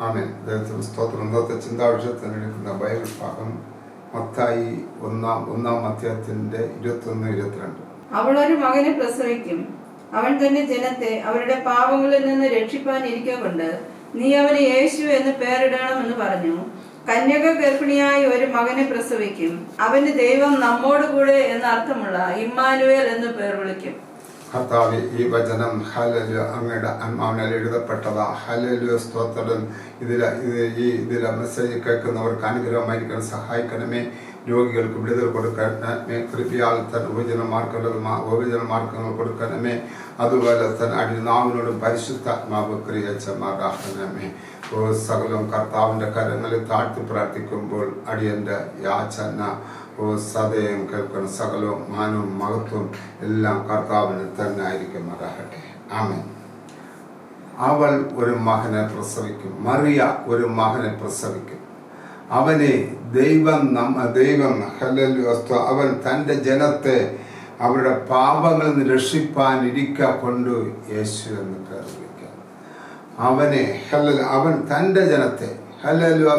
ആമേൻ. ദൈവത്തിന് സ്തോത്രം. ഇന്നത്തെ ചിന്താവിഷയത്തിന് എടുക്കുന്ന ബൈബിൾ ഭാഗം മത്തായി ഒന്നാം അധ്യായത്തിന്റെ 21-22. അവൾ ഒരു മകനെ പ്രസവിക്കും, അവൻ തന്നെ ജനത്തെ അവരുടെ പാപങ്ങളിൽ നിന്ന് രക്ഷിപ്പാൻ ഇരിക്കൊണ്ട് നീ അവന് യേശു എന്ന് പേരിടണമെന്ന് പറഞ്ഞു. കന്യക ഗർഭിണിയായ ഒരു മകനെ പ്രസവിക്കും, അവന് ദൈവം നമ്മോട് കൂടെ എന്നർത്ഥമുള്ള ഇമ്മാനുവേൽ എന്ന് പേർ വിളിക്കും. കർത്താവേ, ഈ വചനം ഹല്ലേലൂയ അങ്ങയുടെ ആത്മാവിനാൽ എഴുതപ്പെട്ടതാ. ഹല്ലേലൂയ സ്തോത്രം. ഇതിലെ മെസ്സേജ് കേൾക്കുന്നവർക്ക് അനുഗ്രഹമായിരിക്കണം. സഹായിക്കണമേ. രോഗികൾക്ക് വിടുതൽ കൊടുക്കണമേ. കൃപയാൽ തന്നെ ഉപജനമാർഗങ്ങൾ കൊടുക്കണമേ. അതുപോലെ തന്നെ അടിനാവിനോടും പരിശുദ്ധാത്മാവ് ക്രിയച്ചമാറാക്കണമേ. സകലവും കർത്താവിൻ്റെ കരങ്ങളിൽ താഴ്ത്തി പ്രാർത്ഥിക്കുമ്പോൾ അടിയൻ്റെ യാചന സദയം കേൾക്കണം. സകലവും മാനവും മഹത്വം എല്ലാം കർത്താവിന് തന്നെ ആയിരിക്കുമാറാകട്ടെ. ആമേൻ. അവൾ ഒരു മകനെ പ്രസവിക്കും. മറിയ ഒരു മകനെ പ്രസവിക്കും. അവനെ ദൈവം അവൻ തൻ്റെ ജനത്തെ അവരുടെ പാപങ്ങളിൽ നിന്ന് രക്ഷിപ്പാനിരിക്ക കൊണ്ട് യേശു എന്ന് പേർ വിളിക്കാം. അവൻ തൻ്റെ ജനത്തെ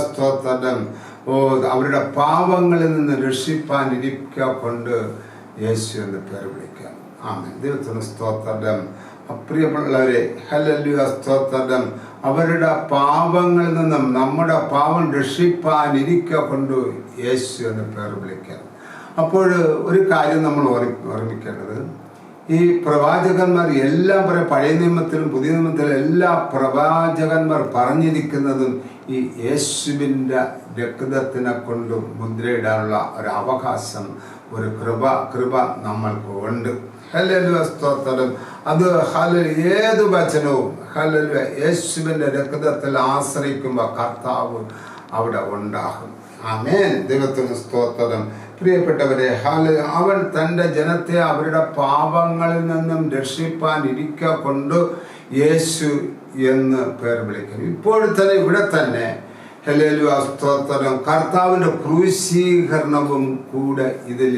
സ്തോത്രം അവരുടെ പാപങ്ങളിൽ നിന്ന് രക്ഷിപ്പാനിരിക്ക കൊണ്ട് യേശു എന്ന് പേർ വിളിക്കാം. ആമേൻ. ദൈവത്തിന് സ്തോത്രം. പ്രിയമുള്ളവരെ, ഹല്ലേലൂയ സ്തോത്രം. അവരുടെ പാപങ്ങളിൽ നിന്നും നമ്മുടെ പാപം രക്ഷിപ്പാനിരിക്ക കൊണ്ട് യേശു എന്ന് പേർ വിളിക്കാം. അപ്പോൾ ഒരു കാര്യം നമ്മൾ ഓർമ്മിക്കേണ്ടത്, ഈ പ്രവാചകന്മാർ എല്ലാം പഴയ നിയമത്തിലും പുതിയ നിയമത്തിലും എല്ലാ പ്രവാചകന്മാർ പറഞ്ഞിരിക്കുന്നതും ഈ യേശുവിൻ്റെ രക്തത്തിനെ കൊണ്ട് മുദ്രയിടാനുള്ള ഒരു അവകാശം, ഒരു കൃപ നമ്മൾക്ക് ഉണ്ട്. ഹല്ലേലൂയ സ്തോത്രം. അത് ഏത് വചനവും യേശുവിൻ്റെ രക്തത്തിൽ ആശ്രയിക്കുമ്പോൾ കർത്താവ് അവിടെ ഉണ്ടാകും. ആമേൻ. ദൈവത്തിന് സ്തോത്രം. പ്രിയപ്പെട്ടവരെ, അവൻ തൻ്റെ ജനത്തെ അവരുടെ പാപങ്ങളിൽ നിന്നും രക്ഷിപ്പാൻ ഇരിക്ക കൊണ്ട് യേശു എന്ന് പേർ വിളിക്കുന്നു. ഇപ്പോഴത്തെ ഇവിടെ തന്നെ ഹല്ലേലൂയ സ്തോത്രം കർത്താവിൻ്റെ ക്രൂശീകരണവും കൂടെ ഇതിൽ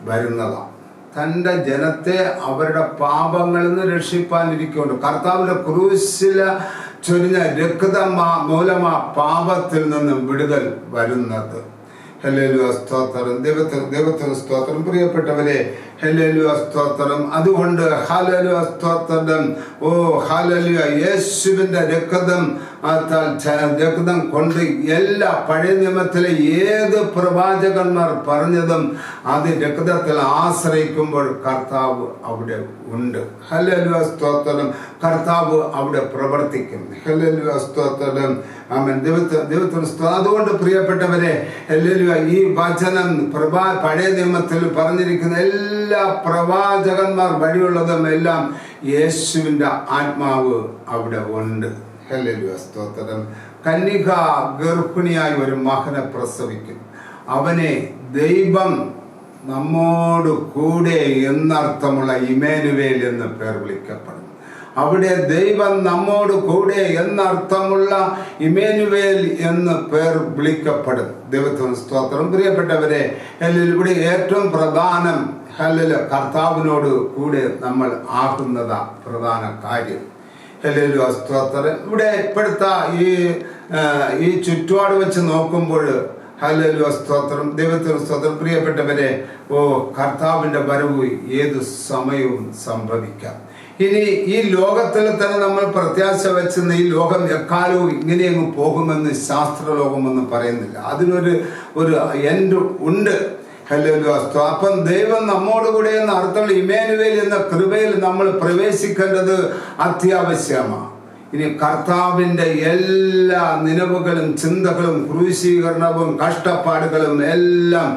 വരുന്നതാണ്. തൻ്റെ ജനത്തെ അവരുടെ പാപങ്ങളിൽ നിന്ന് രക്ഷിപ്പാനിരിക്കൊണ്ട് കർത്താവിൻ്റെ ക്രൂശിൽ ചൊരിഞ്ഞ രക്തം മൂലമാ പാപത്തിൽ നിന്നും വിടുതൽ വരുന്നത്. ഹല്ലേലൂയ സ്തോത്രം. ദൈവത്തിന് സ്തോത്രം. പ്രിയപ്പെട്ടവരെ, ഹല്ലേലൂയ സ്തോത്രം. അതുകൊണ്ട് ഹല്ലേലൂയ സ്തോത്രം. ഹല്ലേലൂയ യേശുവിൻ്റെ രക്തം കൊണ്ട് എല്ലാ പഴയ നിയമത്തിലെ ഏത് പ്രവാചകന്മാർ പറഞ്ഞതും അത് രക്തത്തിൽ ആശ്രയിക്കുമ്പോൾ കർത്താവ് അവിടെ ഉണ്ട്. ഹല്ലേലൂയ സ്തോത്രം. കർത്താവ് അവിടെ പ്രവർത്തിക്കും. ഹല്ലേലൂയ സ്തോത്രം. ആമേൻ. ദൈവത്തിന് സ്തോത്രം. അതുകൊണ്ട് പ്രിയപ്പെട്ടവരെ, ഹല്ലേലൂയ ഈ വചനം പഴയ നിയമത്തിൽ പറഞ്ഞിരിക്കുന്ന എല്ലാ പ്രവാചകന്മാർ വഴിയുള്ളതും എല്ലാം യേശുവിൻ്റെ ആത്മാവ് അവിടെ ഉണ്ട്. ഹല്ലേലൂയ സ്തോത്രം. കന്യക ഗർഭിണിയായി ഒരു മകനെ പ്രസവിക്കും. അവനെ ദൈവം നമ്മോട് കൂടെ എന്നർത്ഥമുള്ള ഇമ്മാനുവേൽ എന്ന് പേർ വിളിക്കപ്പെടും. അവിടെ ദൈവം നമ്മോട് കൂടെ എന്നർത്ഥമുള്ള ഇമ്മാനുവേൽ എന്ന് പേർ വിളിക്കപ്പെടും. ദൈവത്തിന് സ്തോത്രം. പ്രിയപ്പെട്ടവരെ, ഇവിടെ ഏറ്റവും പ്രധാനം കർത്താവിനോട് കൂടെ നമ്മൾ ആകുന്നതാ പ്രധാന കാര്യം. ഹല്ലേലൂയ സ്തോത്രം. ഇവിടെ ഇപ്പോഴത്തെ ഈ ചുറ്റുപാട് വെച്ച് നോക്കുമ്പോൾ ഹല്ലേലൂയ സ്തോത്രം. ദൈവത്തിന് സ്തോത്രം. പ്രിയപ്പെട്ടവരെ, കർത്താവിൻ്റെ വരവ് ഏതു സമയവും സംഭവിക്കാം. ഇനി ഈ ലോകത്തിൽ തന്നെ നമ്മൾ പ്രത്യാശ വെച്ചുന്ന ഈ ലോകം എക്കാലവും ഇങ്ങനെയങ്ങ് പോകുമെന്ന് ശാസ്ത്രലോകമൊന്നും പറയുന്നില്ല. അതിനൊരു എൻഡ് ഉണ്ട്. ഹല്ലേലൂയ. അപ്പം ദൈവം നമ്മോട് കൂടെ എന്ന അർത്ഥമുള്ള ഇമ്മാനുവേൽ എന്ന കൃപയിൽ നമ്മൾ പ്രവേശിക്കേണ്ടത് അത്യാവശ്യമാണ്. ഇനി കർത്താവിൻ്റെ എല്ലാ നിലവുകളും ചിന്തകളും ക്രൂശീകരണവും കഷ്ടപ്പാടുകളും എല്ലാം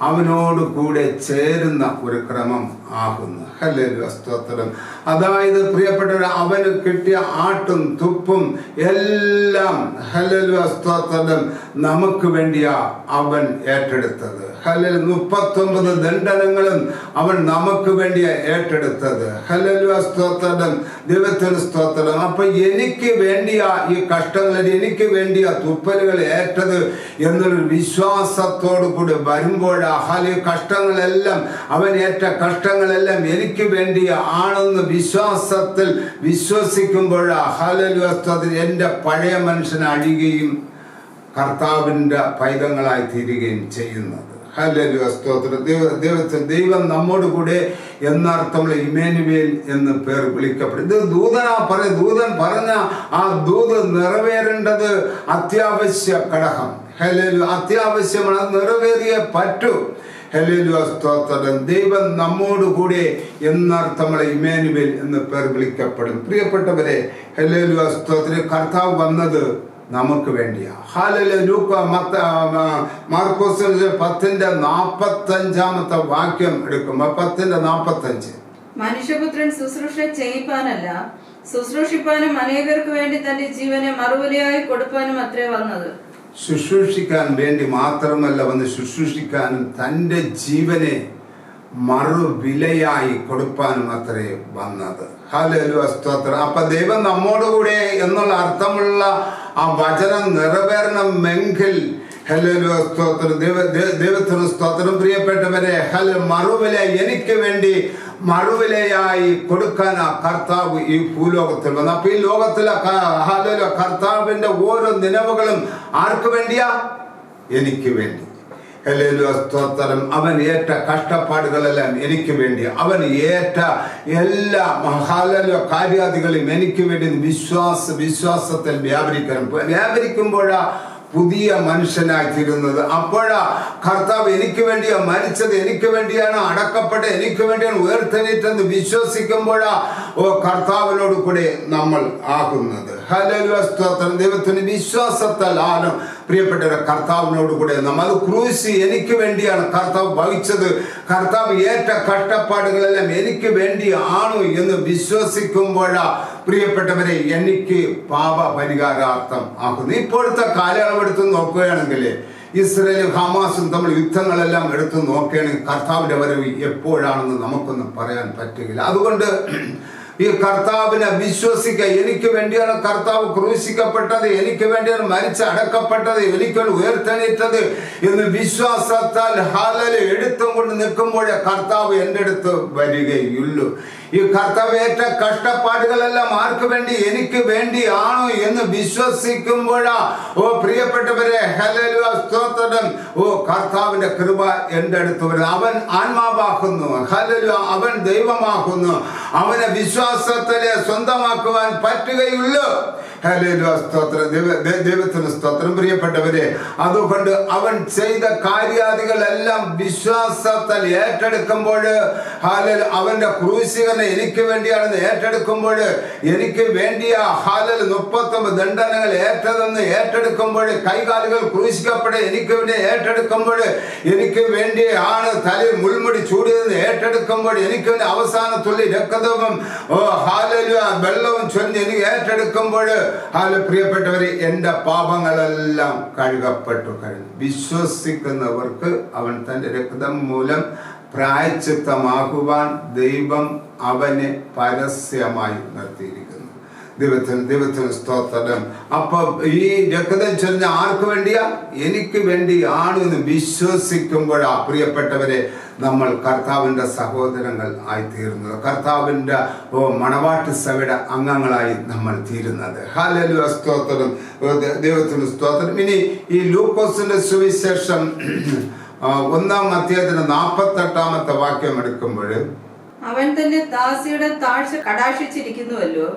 അവനോട് കൂടെ ചേരുന്ന ഒരു ക്രമം ആകുന്നു. ഹല്ലേലൂയ സ്തോത്രം. അതായത് പ്രിയപ്പെട്ടവർ, അവന് കിട്ടിയ ആട്ടും തുപ്പും എല്ലാം ഹല്ലേലൂയ സ്തോത്രം നമുക്ക് വേണ്ടിയാ അവൻ ഏറ്റെടുത്തത്. 39 ദണ്ഡനങ്ങളും അവൻ നമുക്ക് വേണ്ടിയാ ഏറ്റെടുത്തത്. ഹല്ലേലൂയ സ്തോത്രം. ദൈവത്തിന് സ്തോത്രം. അപ്പൊ എനിക്ക് വേണ്ടിയാ ഈ കഷ്ടങ്ങൾ, എനിക്ക് വേണ്ടിയാ തുപ്പലുകൾ ഏറ്റത് എന്നൊരു വിശ്വാസത്തോടു കൂടി വരുമ്പോഴാ കഷ്ടങ്ങളെല്ലാം അവൻ ഏറ്റ കഷ്ടങ്ങൾ ഭാരങ്ങളെല്ലാം എനിക്ക് വേണ്ടി ആണെന്ന് വിശ്വാസത്തിൽ വിശ്വസിക്കുമ്പോൾ ഹല്ലേലൂയ സ്തോത്രം എൻ്റെ പഴയ മനുഷ്യൻ അഴിയുകയും കർത്താവിൻ്റെ പൈതങ്ങളായി തീരുകയും ചെയ്യുന്നത്. ഹല്ലേലൂയ സ്തോത്രം. ദൈവം നമ്മോട് കൂടെ എന്നർത്ഥമുള്ള ഇമ്മാനുവേൽ എന്ന് പേർ വിളിക്കപ്പെടും. ഇത് ദൂതൻ പറഞ്ഞ ആ ദൂത് നിറവേറേണ്ടത് അത്യാവശ്യ ഘടകം. ഹല്ലേലൂയ, അത്യാവശ്യമാണ്, നിറവേറിയേ പറ്റൂ. ഹല്ലേലൂയ സ്തോത്രം. ദൈവം നമ്മോട് കൂടെ എന്നർത്ഥമുള്ള ഇമ്മാനുവേൽ എന്ന് പേർ വിളിക്കപ്പെടും. പ്രിയപ്പെട്ടവരെ, ഹല്ലേലൂയ സ്തോത്രം. കർത്താവ് വന്നത് നമുക്ക് വേണ്ടിയാ. ഹല്ലേലൂയ. മാർക്കോസ് 10:45 വാക്യം എടുക്കുമ്പോ 10:45 മനുഷ്യപുത്രൻ ശുശ്രൂഷ ചെയ്യിപ്പാനല്ല, ശുശ്രൂഷിപ്പാനും അനേകർക്ക് വേണ്ടി തന്റെ ജീവനെ മറുവിലയായി കൊടുപ്പാനും അത്രേ വന്നത്. ശുശ്രൂഷിക്കാൻ വേണ്ടി മാത്രമല്ല വന്ന്, ശുശ്രൂഷിക്കാനും തൻ്റെ ജീവനെ മറുവിലയായി കൊടുപ്പാനും അത്രേ വന്നത്. ഹല്ലേലൂയ സ്തോത്രം. അപ്പൊ ദൈവം നമ്മോടുകൂടെ എന്നുള്ള അർത്ഥമുള്ള ആ വചനം നിറവേറണമെങ്കിൽ ഹല്ലേലൂയ സ്തോത്രം, ദൈവത്തിന് സ്തോത്രം. പ്രിയപ്പെട്ടവരെ, മറുവില എനിക്ക് വേണ്ടി മറുവിലയായി കൊടുക്കാൻ ആ കർത്താവ് ഈ ഭൂലോകത്തിൽ വന്നു. അപ്പൊ ഈ ലോകത്തിലെ ഹല്ലേലൂയ കർത്താവിന്റെ ഓരോ നിലവുകളും ആർക്ക് വേണ്ടിയാ? എനിക്ക് വേണ്ടി. ഹല്ലേലൂയ സ്തോത്രം. അവൻ ഏറ്റ കഷ്ടപ്പാടുകളെല്ലാം എനിക്ക് വേണ്ടി, അവൻ ഏറ്റ എല്ലാ ഹല്ലേലൂയ കാര്യാദികളും എനിക്ക് വേണ്ടി വിശ്വാസത്തിൽ വ്യാപരിക്കുമ്പോഴാ പുതിയ മനുഷ്യനായി തീരുന്നത്. അപ്പോഴാ കർത്താവ് എനിക്ക് വേണ്ടിയാ മരിച്ചത്, എനിക്ക് വേണ്ടിയാണ് അടക്കപ്പെട്ടത്, എനിക്ക് വേണ്ടിയാണ് ഉയർത്തെണീറ്റെന്ന് വിശ്വസിക്കുമ്പോഴാ കർത്താവിനോട് കൂടെ നമ്മൾ ആകുന്നത്. ഹല്ലേലൂയ സ്തോത്രം. ദൈവത്തിന് വിശ്വാസത്താൽ ആണ് പ്രിയപ്പെട്ടവരെ കർത്താവിനോട് കൂടെ നമ്മൾ ക്രൂശി എനിക്ക് വേണ്ടിയാണ് കർത്താവ് വഹിച്ചത്. കർത്താവ് ഏറ്റ കഷ്ടപ്പാടുകളെല്ലാം എനിക്ക് വേണ്ടി ആണ് എന്ന് വിശ്വസിക്കുമ്പോഴാ പ്രിയപ്പെട്ടവരെ എനിക്ക് പാപ പരിഹാരാർത്ഥം ആകുന്നു. ഇപ്പോഴത്തെ കാലയളവെടുത്ത് നോക്കുകയാണെങ്കിൽ ഇസ്രായേലും ഹമാസും തമ്മിൽ യുദ്ധങ്ങളെല്ലാം എടുത്ത് നോക്കുകയാണെങ്കിൽ കർത്താവിന്റെ വരവ് എപ്പോഴാണെന്ന് നമുക്കൊന്നും പറയാൻ പറ്റുകയില്ല. അതുകൊണ്ട് ഈ കർത്താവിനെ വിശ്വസിക്കുക. എനിക്ക് വേണ്ടിയാണ് കർത്താവ് ക്രൂശിക്കപ്പെട്ടത്, എനിക്ക് വേണ്ടിയാണ് മരിച്ച് അടക്കപ്പെട്ടത്, എനിക്കാണ് ഉയർത്തെണീറ്റത് എന്ന് വിശ്വാസത്താൽ ഹല്ലേലൂയ എടുത്തും കൊണ്ട് നിൽക്കുമ്പോഴേ കർത്താവ് എൻ്റെ അടുത്ത് വരികയുള്ളൂ. ഈ കർത്താവ് ഏറ്റ കഷ്ടപ്പാടുകളെല്ലാം ആർക്ക് വേണ്ടി? എനിക്ക് വേണ്ടി ആണോ എന്ന് വിശ്വസിക്കുമ്പോഴാ പ്രിയപ്പെട്ടവരെ ഹല്ലേലൂയ സ്തോത്രം, കർത്താവിന്റെ കൃപ എൻ്റെ അടുത്ത് വരുന്നു. അവൻ ആത്മാവാകുന്നു. ഹല്ലേലൂയ, അവൻ ദൈവമാകുന്നു. അവനെ വിശ്വാസത്തിലെ സ്വന്തമാക്കുവാൻ പറ്റുകയുള്ളൂ. ഹല്ലേലൂയ സ്തോത്രം. ദൈവത്തിന് സ്തോത്രം. പ്രിയപ്പെട്ടവരെ, അതുകൊണ്ട് അവൻ ചെയ്ത കാര്യാദികളെല്ലാം വിശ്വാസത്താൽ ഏറ്റെടുക്കുമ്പോൾ ഹല്ലേലൂയ അവന്റെ ക്രൂശീകരണം എനിക്ക് വേണ്ടിയാണെന്ന് ഏറ്റെടുക്കുമ്പോൾ, എനിക്ക് വേണ്ടിയാ ഹല്ലേലൂയ 39 ദണ്ഡനങ്ങൾ ഏറ്റതെന്ന് ഏറ്റെടുക്കുമ്പോൾ, കൈകാലുകൾ ക്രൂശിക്കപ്പെടെ എനിക്ക് വേണ്ടി ഏറ്റെടുക്കുമ്പോൾ, എനിക്ക് വേണ്ടിയാണ് തലയിൽ മുൾമുടി ചൂടിയതെന്ന് ഏറ്റെടുക്കുമ്പോൾ, എനിക്ക് വേണ്ടി അവസാന തുള്ളി രക്തവും ഹല്ലേലൂയ വെള്ളവും ചൊരിഞ്ഞ് എനിക്ക് ഏറ്റെടുക്കുമ്പോൾ പ്രിയപ്പെട്ടവരെ എൻ്റെ പാപങ്ങളെല്ലാം കഴുകപ്പെട്ടു കഴിഞ്ഞു. വിശ്വസിക്കുന്നവർക്ക് അവൻ തൻ്റെ രക്തം മൂലം പ്രായശ്ചിത്തമാകുവാൻ ദൈവം അവനെ പരസ്യമായി നിർത്തിയിരിക്കുന്നു. ദൈവത്തിന് സ്തോത്രം. അപ്പൊ ഈ രക്തം ചൊരിഞ്ഞ ആർക്ക് വേണ്ടിയാ? എനിക്ക് വേണ്ടി ആണ് എന്ന് വിശ്വസിക്കുമ്പോഴാ പ്രിയപ്പെട്ടവരെ നമ്മൾ കർത്താവിൻ്റെ സഹോദരങ്ങൾ ആയിത്തീരുന്നത്, കർത്താവിൻ്റെ മണവാട്ടി സഭയുടെ അംഗങ്ങളായി നമ്മൾ തീരുന്നത്. ഹല്ലേലൂയ സ്തോത്രം. ദൈവത്തിന് സ്തോത്രം. ഇനി ഈ ലൂക്കോസിന്റെ സുവിശേഷം 1-ാം അധ്യായത്തിന് 48-ാമത്തെ വാക്യം എടുക്കുമ്പോൾ, അവൻ തന്റെ ദാസിയുടെ താഴ്ച കടാക്ഷിച്ചിരിക്കുന്നുവല്ലോ,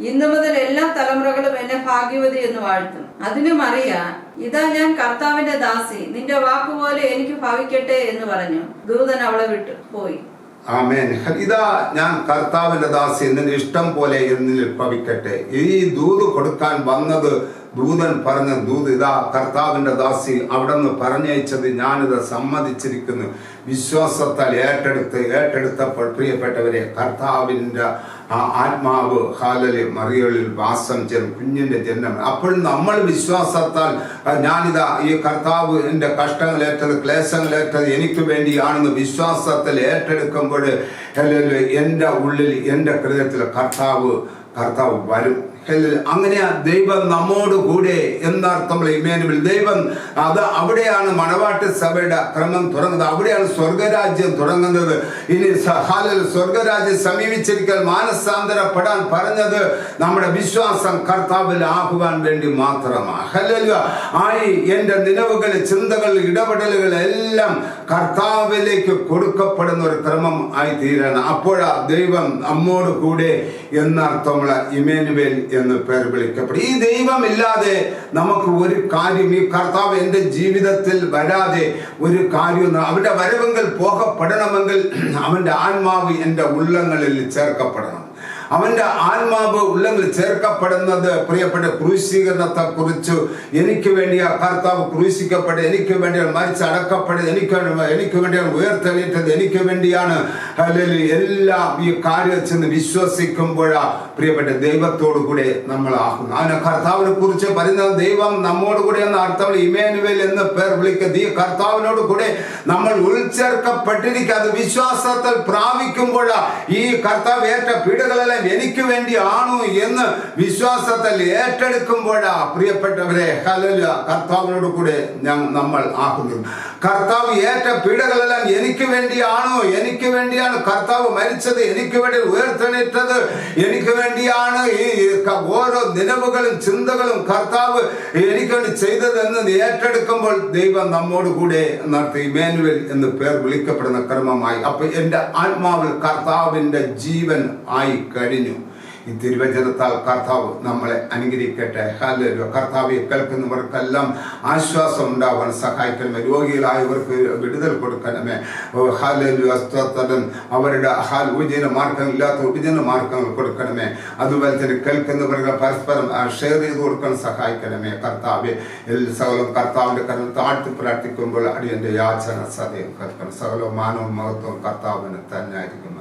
ഇന്നു മുതൽ എല്ലാ തലമുറകളും എന്നെ ഭാഗ്യവതി എന്ന് വാഴ്ത്തും. അതിന് മറിയ, ഇതാ ഞാൻ കർത്താവിന്റെ ദാസി, നിന്റെ വാക്കുപോലെ എനിക്ക് ഭവിക്കട്ടെ എന്ന് പറഞ്ഞു. ദൂതൻ അവളെ വിട്ടു പോയി. ആമേൻ. ഇതാ ഞാൻ കർത്താവിന്റെ ദാസി, നിന്റെ ഇഷ്ടം പോലെ എന്നിൽ ഭവിക്കട്ടെ. ഈ ദൂത് കൊടുക്കാൻ വന്നത് ദൂതൻ പറഞ്ഞ ദൂത്, ഇതാ കർത്താവിന്റെ ദാസി, അവിടെ നിന്ന് പറഞ്ഞയച്ചത് ഞാനിത് സമ്മതിച്ചിരിക്കുന്നു. വിശ്വാസത്താൽ ഏറ്റെടുത്തപ്പോൾ പ്രിയപ്പെട്ടവരെ കർത്താവിൻ്റെ ആത്മാവ് ഹല്ലേലൂയ മറിയളിൽ വാസം ചെയ്യും, കുഞ്ഞിന്റെ ജന്മം. അപ്പോൾ നമ്മൾ വിശ്വാസത്താൽ ഞാനിതാ ഈ കർത്താവ് എൻ്റെ കഷ്ടങ്ങളേറ്റത് ക്ലേശങ്ങളേറ്റത് എനിക്ക് വേണ്ടിയാണെന്ന് വിശ്വാസത്തിൽ ഏറ്റെടുക്കുമ്പോൾ ഹല്ലേലൂയ എൻ്റെ ഉള്ളിൽ എൻ്റെ ഹൃദയത്തിൽ കർത്താവ് വരും. അങ്ങനെയാ ദൈവം നമ്മോട് കൂടെ എന്നർത്ഥമുള്ള ഇമ്മാനുവേൽ. ദൈവം അത് അവിടെയാണ് മണവാട്ടി സഭയുടെ ക്രമം തുടങ്ങുന്നത്, അവിടെയാണ് സ്വർഗരാജ്യം തുടങ്ങുന്നത്. ഇനി സ്വർഗരാജ്യം സമീപിച്ചിരിക്കൽ മാനസാന്തരപ്പെടാൻ പറഞ്ഞത് നമ്മുടെ വിശ്വാസം കർത്താവിൽ ആകുവാൻ വേണ്ടി മാത്രമാണ്. ഹല്ലേലൂയ. ആയി എൻ്റെ നിലവുകൾ, ചിന്തകൾ, ഇടപെടലുകൾ എല്ലാം കർത്താവിലേക്ക് കൊടുക്കപ്പെടുന്ന ഒരു ക്രമം ആയി തീരണം. അപ്പോഴാ ദൈവം നമ്മോട് കൂടെ എന്നർത്ഥമുള്ള ഇമ്മാനുവേൽ എന്ന് പേർ വിളിക്കപ്പെടും. ഈ ദൈവമില്ലാതെ നമുക്ക് ഒരു കാര്യം, ഈ കർത്താവ് എൻ്റെ ജീവിതത്തിൽ വരാതെ ഒരു കാര്യം, അവന്റെ വരവെങ്കിൽ പോകപ്പെടണമെങ്കിൽ അവന്റെ ആത്മാവ് എൻ്റെ ഉള്ളങ്ങളിൽ ചേർക്കപ്പെടണം. അവന്റെ ആത്മാവ് ഉള്ളങ്ങളിൽ ചേർക്കപ്പെടുന്നത് പ്രിയപ്പെട്ട ക്രൂശീകരണത്തെ കുറിച്ച്, എനിക്ക് വേണ്ടിയാ കർത്താവ് ക്രൂശിക്കപ്പെട്ടത്, എനിക്ക് വേണ്ടിയാണ് മരിച്ചടക്കപ്പെട്ടത്, എനിക്ക് വേണ്ടിയാണ് ഉയർത്തെണീറ്റത്, എനിക്ക് വേണ്ടിയാണ് എല്ലാം ഈ കാര്യം ചെന്ന് വിശ്വസിക്കുമ്പോഴാ പ്രിയപ്പെട്ട ദൈവത്തോടു കൂടെ നമ്മൾ ആകുന്നു. അതിനെ കർത്താവിനെ കുറിച്ച് പറയുന്നത് ദൈവം നമ്മോട് കൂടെ എന്ന അർത്ഥം ഇമ്മാനുവേൽ എന്ന് പേർ വിളിക്കുന്നത്. ഈ കർത്താവിനോട് കൂടെ നമ്മൾ ഉൾച്ചേർക്കപ്പെട്ടിരിക്കുക. അത് വിശ്വാസത്തിൽ പ്രാപിക്കുമ്പോഴാ ഈ കർത്താവ് ഏറ്റ പീഡകളെല്ലാം എനിക്ക് വേണ്ടിയാണോ എന്ന് വിശ്വാസത്തിൽ ഏറ്റെടുക്കുമ്പോഴാ പ്രിയപ്പെട്ടവരെ ഹല്ലേലൂയ കർത്താവിനോട് കൂടെ നമ്മൾ ആകുന്നു. കർത്താവ് ഏറ്റ പീഡകളെല്ലാം എനിക്ക് വേണ്ടിയാണോ, എനിക്ക് വേണ്ടിയാണ് കർത്താവ് മരിച്ചത്, എനിക്ക് വേണ്ടി ഉയർത്തെണീറ്റത്, എനിക്ക് വേണ്ടിയാണ് ഈ ഓരോ നിലവുകളും ചിന്തകളും കർത്താവ് എനിക്ക് വേണ്ടി ചെയ്തതെന്ന് ഏറ്റെടുക്കുമ്പോൾ ദൈവം നമ്മോട് കൂടെ എന്നർത്ഥം ഇമ്മാനുവേൽ എന്ന് പേർ വിളിക്കപ്പെടുന്ന ക്രമമായി. അപ്പൊ എൻ്റെ ആത്മാവിൽ കർത്താവിൻ്റെ ജീവൻ ആയി കഴിഞ്ഞു. ഈ തിരുവചനത്താൽ കർത്താവ് നമ്മളെ അനുഗ്രഹിക്കട്ടെ. ഹല്ലേലൂയ. കർത്താവെ കേൾക്കുന്നവർക്കെല്ലാം ആശ്വാസം ഉണ്ടാവാൻ സഹായിക്കണമേ. രോഗികളായവർക്ക് വിടുതൽ കൊടുക്കണമേ. ഹല്ലേലൂയ. സ്തോത്രം. അവരുടെ ഉപജീവന മാർഗം ഇല്ലാത്ത ഉപജീവന മാർഗങ്ങൾ കൊടുക്കണമേ. അതുപോലെ തന്നെ കേൾക്കുന്നവർക്ക് പരസ്പരം ഷെയർ ചെയ്ത് കൊടുക്കാൻ സഹായിക്കണമേ. കർത്താവെ സകലം കർത്താവിന്റെ കരം താഴ്ത്തി പ്രാർത്ഥിക്കുമ്പോൾ അടിയന്റെ യാചന സദയം കേൾക്കണം. സകലവും മാനവും മഹത്വവും കർത്താവിന് തന്നെ ആയിരിക്കും.